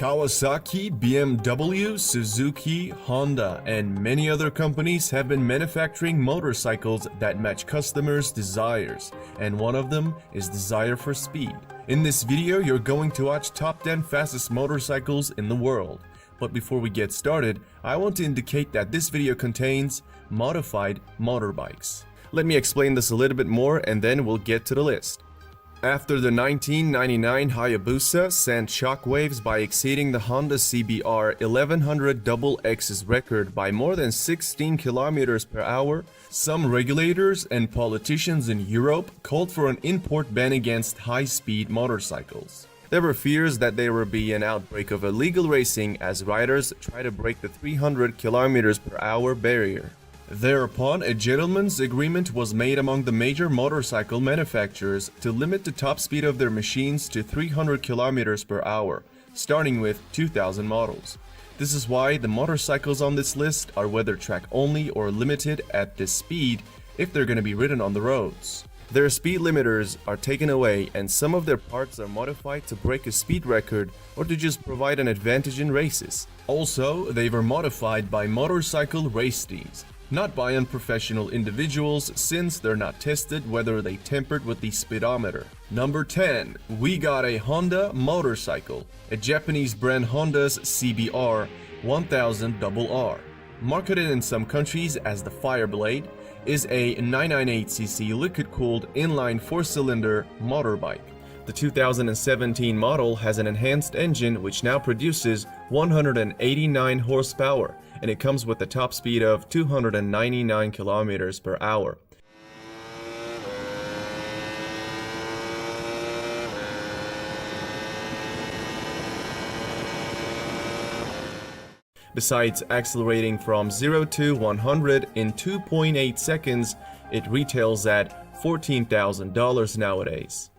Kawasaki, BMW, Suzuki, Honda, and many other companies have been manufacturing motorcycles that match customers' desires, and one of them is desire for speed. In this video, you're going to watch top 10 fastest motorcycles in the world. But before we get started, I want to indicate that this video contains modified motorbikes. Let me explain this a little bit more and then we'll get to the list. After the 1999 Hayabusa sent shockwaves by exceeding the Honda CBR 1100 XX's record by more than 16 km per hour, some regulators and politicians in Europe called for an import ban against high-speed motorcycles. There were fears that there would be an outbreak of illegal racing as riders try to break the 300 km per hour barrier. Thereupon, a gentleman's agreement was made among the major motorcycle manufacturers to limit the top speed of their machines to 300 km per hour, starting with 2000 models. This is why the motorcycles on this list are whether track only or limited at this speed if they're going to be ridden on the roads. Their speed limiters are taken away and some of their parts are modified to break a speed record or to just provide an advantage in races. Also, they were modified by motorcycle race teams, not by unprofessional individuals, since they're not tested whether they tampered with the speedometer. Number 10. We got a Honda motorcycle, a Japanese brand Honda's CBR 1000 RR. Marketed in some countries as the Fireblade, is a 998cc liquid-cooled inline 4-cylinder motorbike. The 2017 model has an enhanced engine which now produces 189 horsepower, and it comes with a top speed of 299 km per hour. Besides accelerating from 0 to 100 in 2.8 seconds, it retails at $14,000 nowadays.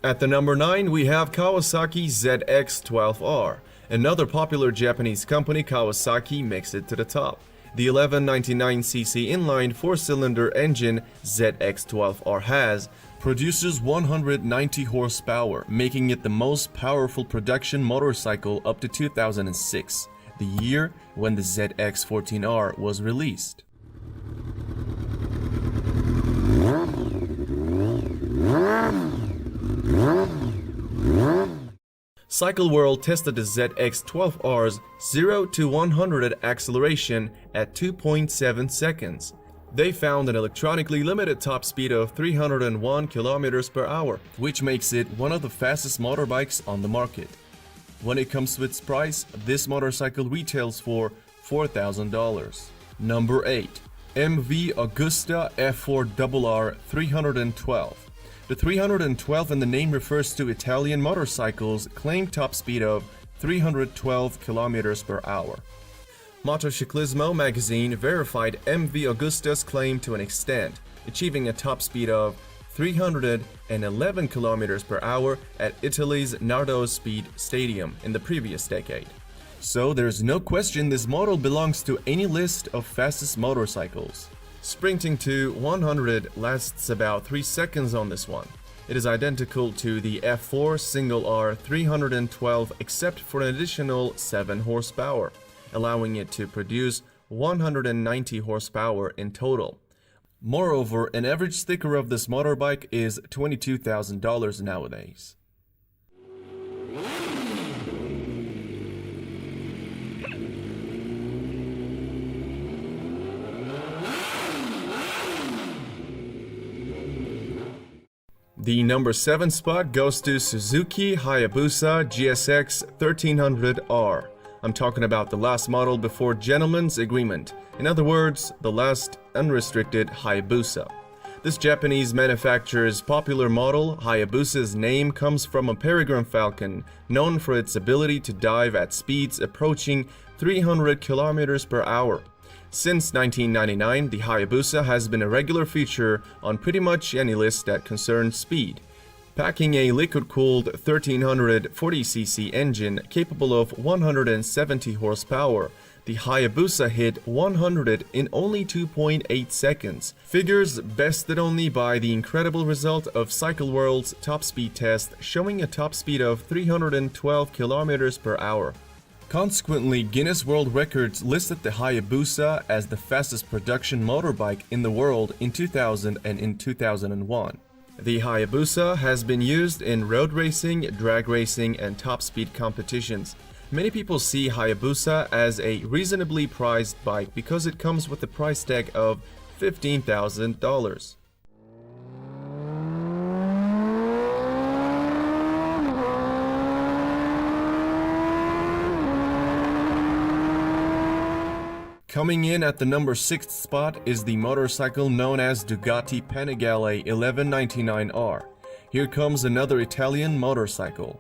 At the number 9, we have Kawasaki ZX-12R. Another popular Japanese company, Kawasaki, makes it to the top. The 1199cc inline 4-cylinder engine ZX-12R has produces 190 horsepower, making it the most powerful production motorcycle up to 2006, the year when the ZX-14R was released. Cycle World tested the ZX-12R's 0 to 100 acceleration at 2.7 seconds. They found an electronically limited top speed of 301 km per hour, which makes it one of the fastest motorbikes on the market. When it comes to its price, this motorcycle retails for $4,000. Number 8. MV Agusta F4RR 312. The 312 in the name refers to Italian motorcycles' claimed top speed of 312 km per hour. Motociclismo magazine verified MV Agusta's claim to an extent, achieving a top speed of 311 km per hour at Italy's Nardo Speed Stadium in the previous decade. So there's no question this model belongs to any list of fastest motorcycles. Sprinting to 100 lasts about 3 seconds on this one. It is identical to the F4 single R 312 except for an additional 7 horsepower, allowing it to produce 190 horsepower in total. Moreover, an average sticker of this motorbike is $22,000 nowadays. The number 7 spot goes to Suzuki Hayabusa GSX 1300R. I'm talking about the last model before gentleman's agreement. In other words, the last unrestricted Hayabusa. This Japanese manufacturer's popular model, Hayabusa's name comes from a peregrine falcon known for its ability to dive at speeds approaching 300 km per hour. Since 1999, the Hayabusa has been a regular feature on pretty much any list that concerns speed. Packing a liquid-cooled 1340cc engine capable of 170 horsepower, The Hayabusa hit 100 in only 2.8 seconds, figures bested only by the incredible result of Cycle World's top speed test showing a top speed of 312 km per hour. Consequently, Guinness World Records listed the Hayabusa as the fastest production motorbike in the world in 2000 and in 2001. The Hayabusa has been used in road racing, drag racing, and top speed competitions. Many people see Hayabusa as a reasonably priced bike because it comes with a price tag of $15,000. Coming in at the number 6th spot is the motorcycle known as Ducati Panigale 1199R. Here comes another Italian motorcycle.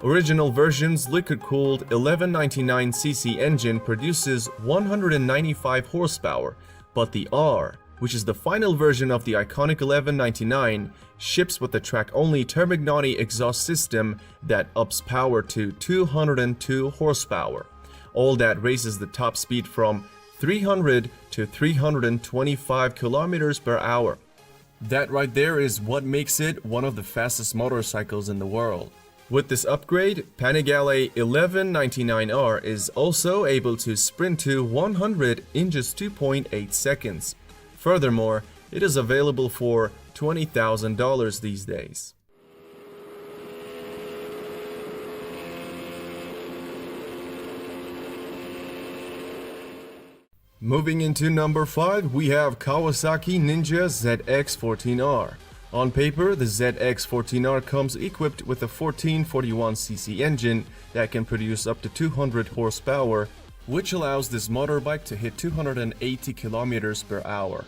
Original version's liquid-cooled 1199cc engine produces 195 horsepower, but the R, which is the final version of the iconic 1199, ships with the track-only Termignotti exhaust system that ups power to 202 horsepower. All that raises the top speed from 300 to 325 kilometers per hour. That right there is what makes it one of the fastest motorcycles in the world. With this upgrade, Panigale 1199R is also able to sprint to 100 in just 2.8 seconds. Furthermore, it is available for $20,000 these days. Moving into number 5, we have Kawasaki Ninja ZX14R. On paper, the ZX14R comes equipped with a 1441cc engine that can produce up to 200 horsepower, which allows this motorbike to hit 280 kilometers per hour.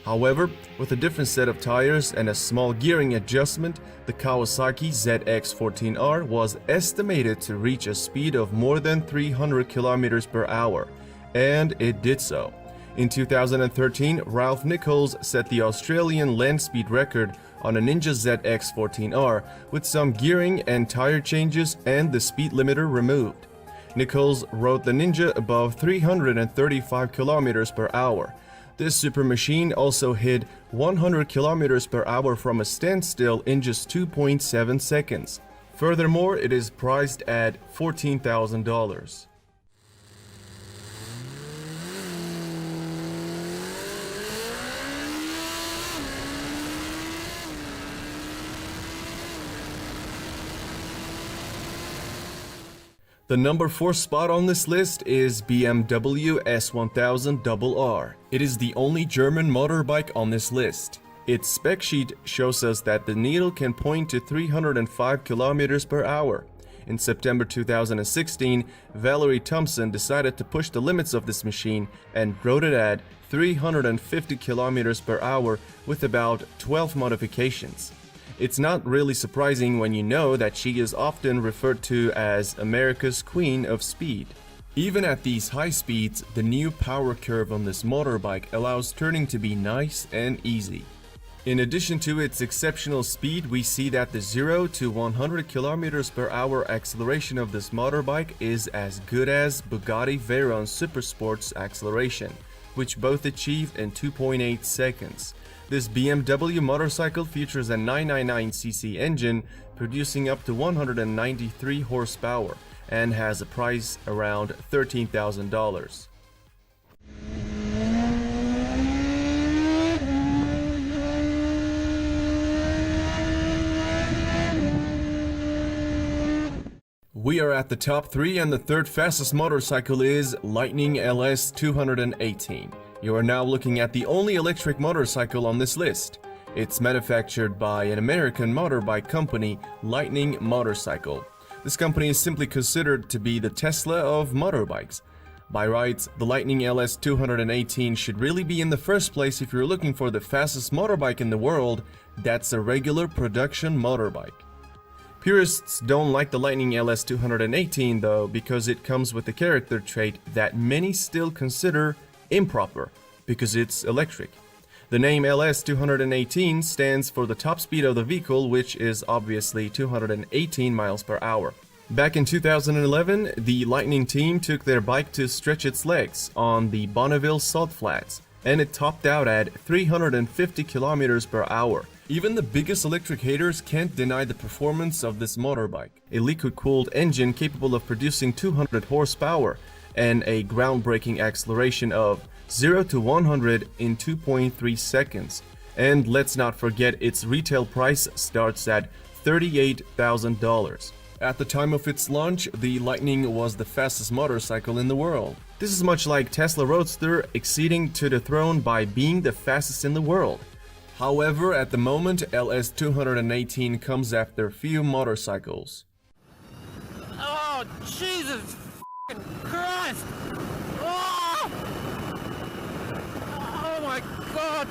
However, with a different set of tires and a small gearing adjustment, the Kawasaki ZX14R was estimated to reach a speed of more than 300 kilometers per hour. And it did so. In 2013, Ralph Nichols set the Australian land speed record on a Ninja ZX14R with some gearing and tire changes and the speed limiter removed. Nichols rode the Ninja above 335 kilometers per hour. This super machine also hit 100 kilometers per hour from a standstill in just 2.7 seconds. Furthermore, it is priced at $14,000. The number 4 spot on this list is BMW S1000RR. It is the only German motorbike on this list. Its spec sheet shows us that the needle can point to 305 kilometers per hour. In September 2016, Valerie Thompson decided to push the limits of this machine and wrote it at 350 kilometers per hour with about 12 modifications. It's not really surprising when you know that she is often referred to as America's Queen of Speed. Even at these high speeds, the new power curve on this motorbike allows turning to be nice and easy. In addition to its exceptional speed, we see that the 0 to 100 km per hour acceleration of this motorbike is as good as Bugatti Veyron's Supersport's acceleration, which both achieved in 2.8 seconds. This BMW motorcycle features a 999cc engine producing up to 193 horsepower and has a price around $13,000. We are at the top 3 and the third fastest motorcycle is Lightning LS 218. You are now looking at the only electric motorcycle on this list. It's manufactured by an American motorbike company, Lightning Motorcycle. This company is simply considered to be the Tesla of motorbikes. By rights, the Lightning LS 218 should really be in the first place if you're looking for the fastest motorbike in the world that's a regular production motorbike. Purists don't like the Lightning LS 218 though because it comes with a character trait that many still consider improper because it's electric. The name LS 218 stands for the top speed of the vehicle, which is obviously 218 miles per hour. Back in 2011, the Lightning team took their bike to stretch its legs on the Bonneville Salt Flats, and it topped out at 350 kilometers per hour. Even the biggest electric haters can't deny the performance of this motorbike. A liquid-cooled engine capable of producing 200 horsepower and a groundbreaking acceleration of 0 to 100 in 2.3 seconds. And let's not forget its retail price starts at $38,000. At the time of its launch, the Lightning was the fastest motorcycle in the world. This is much like Tesla Roadster exceeding to the throne by being the fastest in the world. However, at the moment, LS218 comes after few motorcycles. Oh, Jesus Christ! Oh! Oh my God!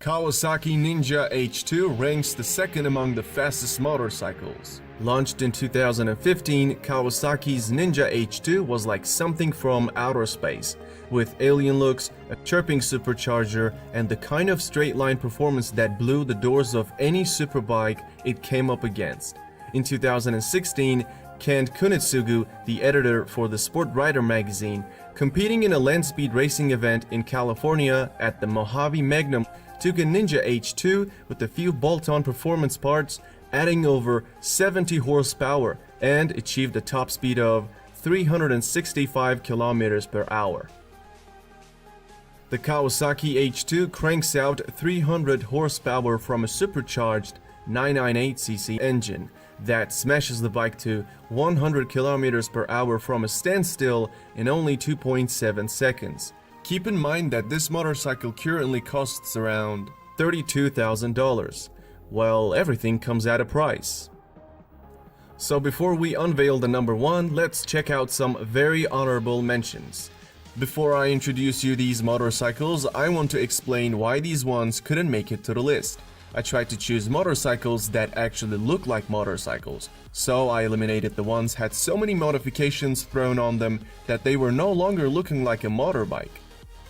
Kawasaki Ninja H2 ranks the second among the fastest motorcycles. Launched in 2015, Kawasaki's Ninja H2 was like something from outer space, with alien looks, a chirping supercharger, and the kind of straight-line performance that blew the doors of any superbike it came up against. In 2016, Kent Kunitsugu, the editor for the Sport Rider magazine, competing in a land speed racing event in California at the Mojave Magnum, took a Ninja H2 with a few bolt-on performance parts, adding over 70 horsepower, and achieved a top speed of 365 kilometers per hour. The Kawasaki H2 cranks out 300 horsepower from a supercharged 998cc engine that smashes the bike to 100 kilometers per hour from a standstill in only 2.7 seconds. Keep in mind that this motorcycle currently costs around $32,000. Well, everything comes at a price. So before we unveil the number one, let's check out some very honorable mentions. Before I introduce you these motorcycles, I want to explain why these ones couldn't make it to the list. I tried to choose motorcycles that actually look like motorcycles, so I eliminated the ones had so many modifications thrown on them that they were no longer looking like a motorbike.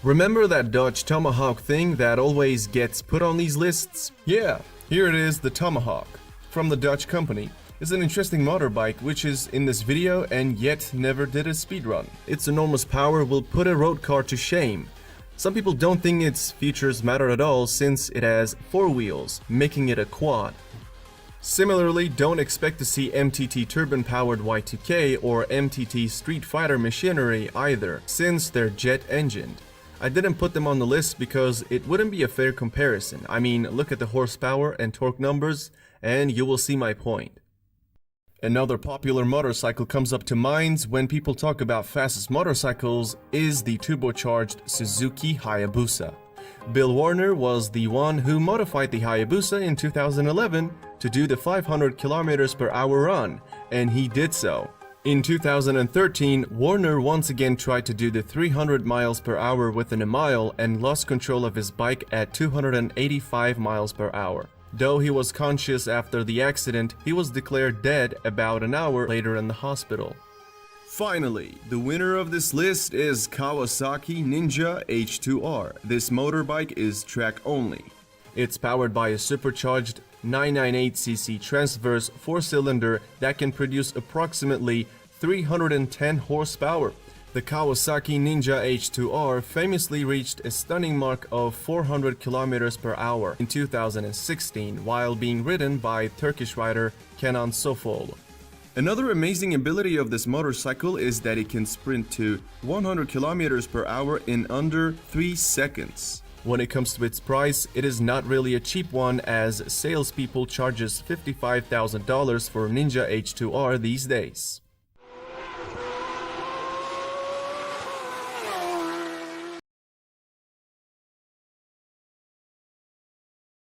Remember that Dodge Tomahawk thing that always gets put on these lists? Yeah, here it is, the Tomahawk, from the Dutch company. It's an interesting motorbike which is in this video and yet never did a speedrun. Its enormous power will put a road car to shame. Some people don't think its features matter at all since it has 4 wheels, making it a quad. Similarly, don't expect to see MTT turbine-powered Y2K or MTT Street Fighter machinery either, since they're jet-engined. I didn't put them on the list because it wouldn't be a fair comparison. I mean, look at the horsepower and torque numbers and you will see my point. Another popular motorcycle comes up to mind when people talk about fastest motorcycles is the turbocharged Suzuki Hayabusa. Bill Warner was the one who modified the Hayabusa in 2011 to do the 500 km per hour run, and he did so. In 2013, Warner once again tried to do the 300 miles per hour within a mile and lost control of his bike at 285 miles per hour. Though he was conscious after the accident, he was declared dead about an hour later in the hospital. Finally, the winner of this list is Kawasaki Ninja H2R. This motorbike is track only. It's powered by a supercharged 998cc transverse 4-cylinder that can produce approximately 310 horsepower. The Kawasaki Ninja H2R famously reached a stunning mark of 400 km per hour in 2016 while being ridden by Turkish rider Kenan Sofol. Another amazing ability of this motorcycle is that it can sprint to 100 km per hour in under 3 seconds. When it comes to its price, it is not really a cheap one as salespeople charges $55,000 for Ninja H2R these days.